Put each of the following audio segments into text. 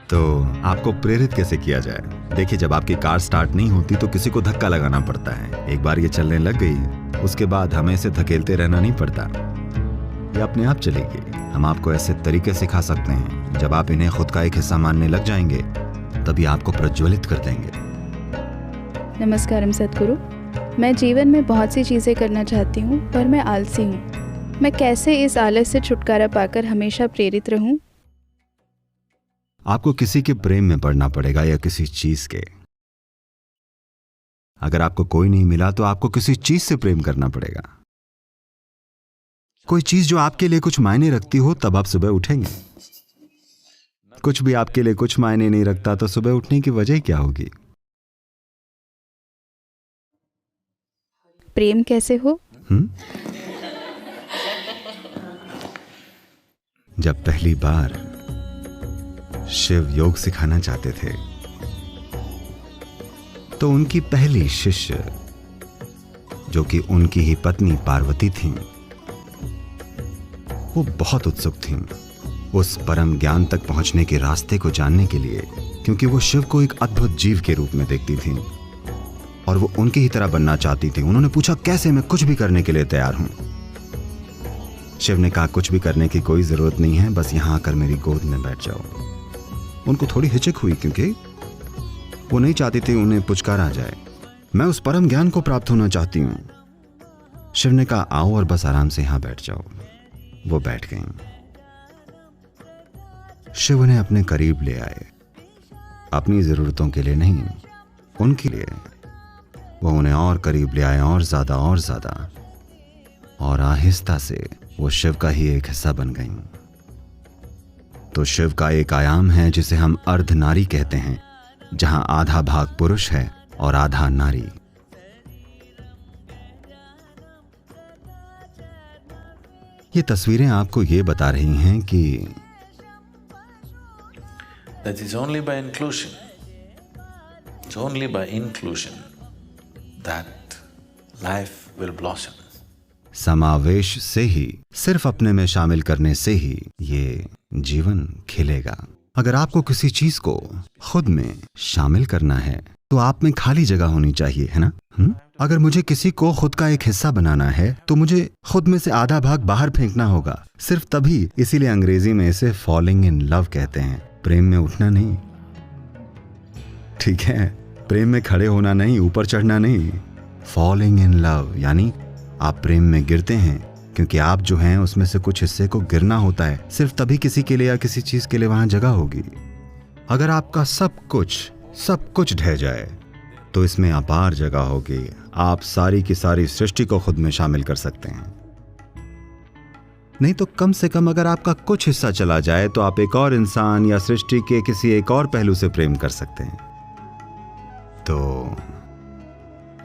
तो आपको प्रेरित कैसे किया जाए? देखिए, जब आपकी कार स्टार्ट नहीं होती तो किसी को धक्का लगाना पड़ता है। एक बार ये चलने लग गई, उसके बाद हमें इसे धकेलते रहना नहीं पड़ता, ये अपने आप चलेगी। हम आपको ऐसे तरीके सिखा सकते हैं, जब आप इन्हें खुद का एक हिस्सा मानने लग जाएंगे तभी आपको प्रज्वलित कर देंगे। नमस्कारम सद्गुरु। मैं जीवन में बहुत सी चीज़ें करना चाहती हूँ, पर मैं आलसी हूँ। मैं कैसे इस आलस से छुटकारा पाकर हमेशा प्रेरित रहूँ? आपको किसी के प्रेम में पड़ना पड़ेगा या किसी चीज के। अगर आपको कोई नहीं मिला तो आपको किसी चीज से प्रेम करना पड़ेगा। कोई चीज जो आपके लिए कुछ मायने रखती हो, तब आप सुबह उठेंगे। कुछ भी आपके लिए कुछ मायने नहीं रखता तो सुबह उठने की वजह क्या होगी? प्रेम कैसे हो? जब पहली बार शिव योग सिखाना चाहते थे तो उनकी पहली शिष्य, जो कि उनकी ही पत्नी पार्वती थीं, वो बहुत उत्सुक थीं उस परम ज्ञान तक पहुंचने के रास्ते को जानने के लिए, क्योंकि वो शिव को एक अद्भुत जीव के रूप में देखती थीं और वो उनकी ही तरह बनना चाहती थीं। उन्होंने पूछा, कैसे? मैं कुछ भी करने के लिए तैयार हूं। शिव ने कहा, कुछ भी करने की कोई जरूरत नहीं है, बस यहां आकर मेरी गोद में बैठ जाओ। उनको थोड़ी हिचक हुई, क्योंकि वो नहीं चाहती थी उन्हें पुचकार आ जाए। मैं उस परम ज्ञान को प्राप्त होना चाहती हूं। शिव ने कहा, आओ और बस आराम से यहां बैठ जाओ। वो बैठ गईं। शिव उन्हें अपने करीब ले आए, अपनी जरूरतों के लिए नहीं, उनके लिए। वो उन्हें और करीब ले आए, और ज्यादा और ज्यादा, और आहिस्ता से वो शिव का ही एक हिस्सा बन गईं। तो शिव का एक आयाम है जिसे हम अर्ध नारी कहते हैं, जहां आधा भाग पुरुष है और आधा नारी। ये तस्वीरें आपको ये बता रही हैं कि that is only by inclusion. It's only by inclusion that life will blossom. समावेश से ही, सिर्फ अपने में शामिल करने से ही ये जीवन खिलेगा। अगर आपको किसी चीज को खुद में शामिल करना है तो आप में खाली जगह होनी चाहिए, है ना? अगर मुझे किसी को खुद का एक हिस्सा बनाना है तो मुझे खुद में से आधा भाग बाहर फेंकना होगा, सिर्फ तभी। इसीलिए अंग्रेजी में इसे फॉलिंग इन लव कहते हैं, प्रेम में उठना नहीं। ठीक है, प्रेम में खड़े होना नहीं, ऊपर चढ़ना नहीं। फॉलिंग इन लव यानी आप प्रेम में गिरते हैं, क्योंकि आप जो हैं उसमें से कुछ हिस्से को गिरना होता है, सिर्फ तभी किसी के लिए या किसी चीज के लिए वहां जगह होगी। अगर आपका सब कुछ ढह जाए तो इसमें अपार जगह होगी। आप सारी की सारी सृष्टि को खुद में शामिल कर सकते हैं। नहीं तो कम से कम अगर आपका कुछ हिस्सा चला जाए तो आप एक और इंसान या सृष्टि के किसी एक और पहलू से प्रेम कर सकते हैं। तो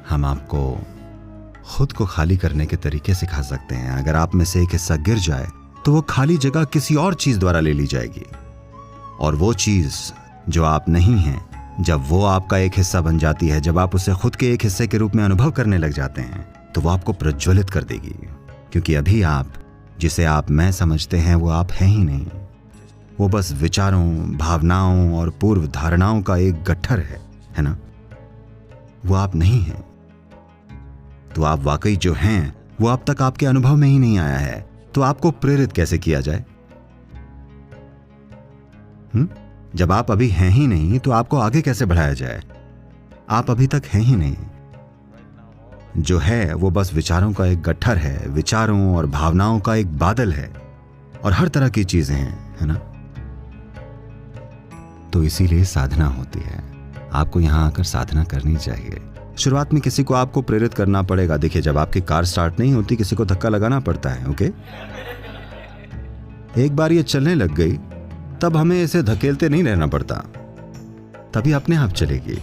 हम आपको खुद को खाली करने के तरीके सिखा सकते हैं। अगर आप में से एक हिस्सा गिर जाए तो वो खाली जगह किसी और चीज द्वारा ले ली जाएगी, और वो चीज जो आप नहीं हैं, जब वो आपका एक हिस्सा बन जाती है, जब आप उसे खुद के एक हिस्से के रूप में अनुभव करने लग जाते हैं, तो वो आपको प्रज्वलित कर देगी। क्योंकि अभी आप जिसे आप मैं समझते हैं वो आप हैं ही नहीं। वो बस विचारों, भावनाओं और पूर्व धारणाओं का एक गट्ठर है ना? वो आप नहीं हैं। तो आप वाकई जो हैं वो अब तक आपके अनुभव में ही नहीं आया है। तो आपको प्रेरित कैसे किया जाए? जब आप अभी हैं ही नहीं तो आपको आगे कैसे बढ़ाया जाए? आप अभी तक हैं ही नहीं। जो है वो बस विचारों का एक गट्ठर है, विचारों और भावनाओं का एक बादल है, और हर तरह की चीजें हैं, है ना? तो इसीलिए साधना होती है। आपको यहां आकर साधना करनी चाहिए। शुरुआत में किसी को आपको प्रेरित करना पड़ेगा। देखिए, जब आपकी कार स्टार्ट नहीं होती किसी को धक्का लगाना पड़ता है। ओके, एक बार ये चलने लग गई तब हमें इसे धकेलते नहीं रहना पड़ता, तभी अपने आप चलेगी।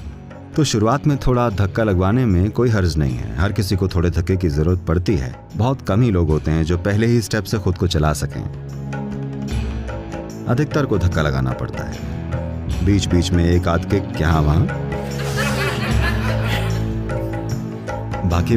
तो शुरुआत में थोड़ा धक्का लगवाने में कोई हर्ज नहीं है। हर किसी को थोड़े धक्के की जरूरत पड़ती है। बहुत कम ही लोग होते हैं जो पहले ही स्टेप से खुद को चला सकें। अधिकतर को धक्का लगाना पड़ता है, बीच बीच में एक आध किक यहाँ वहां। बाकी